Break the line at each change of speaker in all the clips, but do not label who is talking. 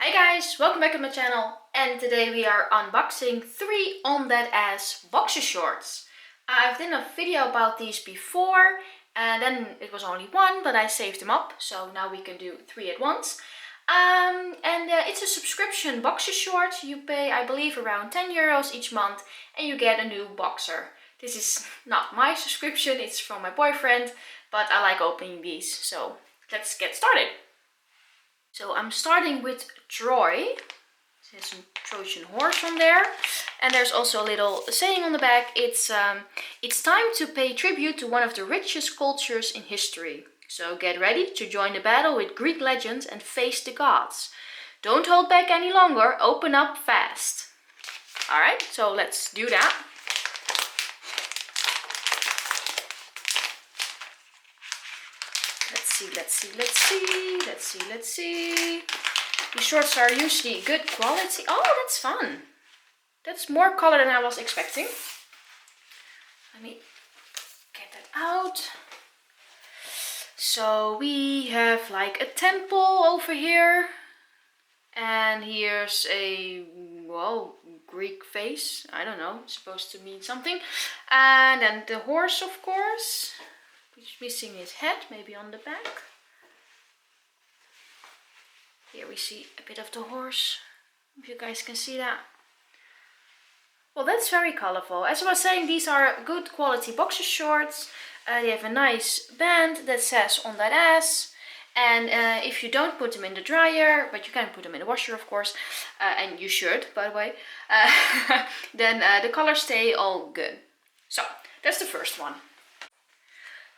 Hi guys, welcome back to my channel, and today we are unboxing 3 on that ass boxer shorts. I've done a video about these before and then it was only one, but I saved them up, so now we can do 3 at once. It's a subscription boxer short. You pay, I believe, around 10 euros each month and you get a new boxer. This is not my subscription, it's from my boyfriend, but I like opening these, so let's get started. So I'm starting with Troy. There's some Trojan Horse on there. And there's also a little saying on the back. It's time to pay tribute to one of the richest cultures in history. So get ready to join the battle with Greek legends and face the gods. Don't hold back any longer, open up fast. Alright, so let's do that. Let's see. These shorts are usually good quality. Oh, that's fun. That's more color than I was expecting. Let me get that out. So we have like a temple over here. And here's a, well, Greek face. I don't know, it's supposed to mean something. And then the horse, of course. He's missing his head, maybe on the back. Here we see a bit of the horse, if you guys can see that. Well, that's very colorful. As I was saying, these are good quality boxer shorts. They have a nice band that says on that ass. And if you don't put them in the dryer, but you can put them in the washer, of course, and you should, by the way, then the colors stay all good. So, that's the first one.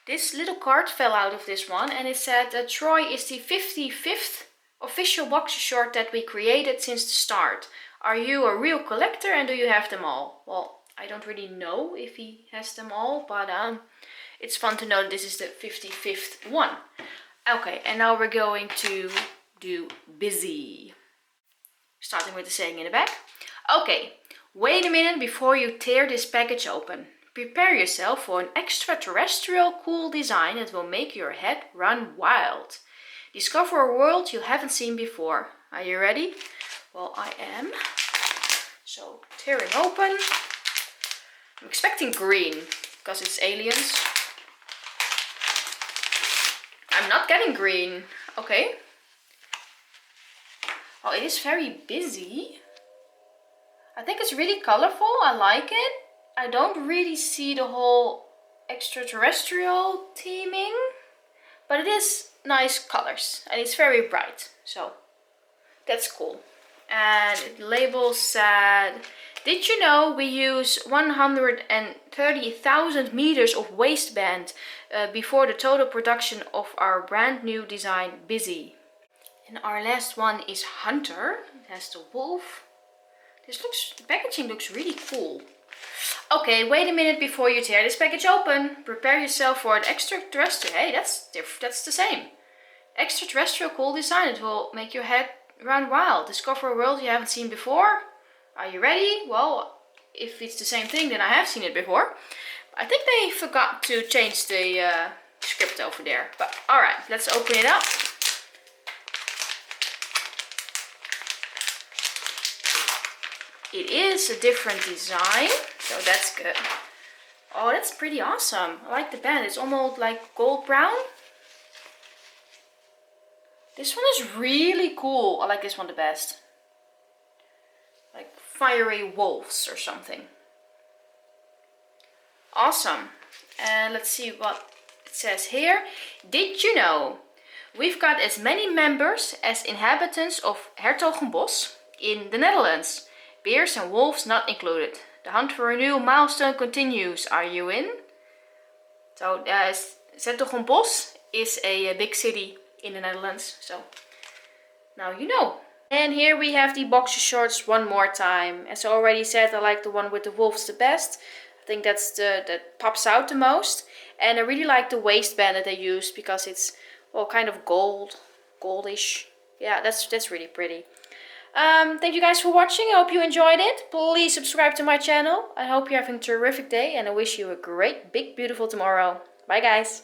This little card fell out of this one, and it said that Troy is the 55th official boxer short that we created since the start. Are you a real collector and do you have them all? Well, I don't really know if he has them all, but it's fun to know that this is the 55th one. Okay, and now we're going to do busy. Starting with the saying in the back. Okay, wait a minute before you tear this package open. Prepare yourself for an extraterrestrial cool design that will make your head run wild. Discover a world you haven't seen before. Are you ready? Well, I am. So, tearing open. I'm expecting green, because it's aliens. I'm not getting green. Okay. Oh, it is very busy. I think it's really colorful. I like it. I don't really see the whole extraterrestrial theming, but it is nice colors and it's very bright, so that's cool. And the label said, did you know we use 130,000 meters of waistband before the total production of our brand new design Busy. And our last one is Hunter. It has the wolf. The packaging looks really cool. Okay, wait a minute before you tear this package open. Prepare yourself for an extraterrestrial. Hey, that's the same. Extraterrestrial cool design. It will make your head run wild. Discover a world you haven't seen before. Are you ready? Well, if it's the same thing, then I have seen it before. I think they forgot to change the script over there. But alright, let's open it up. It is a different design, so that's good. Oh, that's pretty awesome. I like the band. It's almost like gold brown. This one is really cool. I like this one the best. Like fiery wolves or something. Awesome. And let's see what it says here. Did you know we've got as many members as inhabitants of Hertogenbosch in the Netherlands? Bears and wolves not included. The hunt for a new milestone continues. Are you in? So, Hertogenbosch is a big city in the Netherlands. So, now you know. And here we have the boxer shorts one more time. As I already said, I like the one with the wolves the best. I think that's that pops out the most. And I really like the waistband that they used because it's, well, kind of goldish. Yeah, that's really pretty. Thank you guys for watching. I hope you enjoyed it. Please subscribe to my channel. I hope you're having a terrific day and I wish you a great, big, beautiful tomorrow. Bye guys.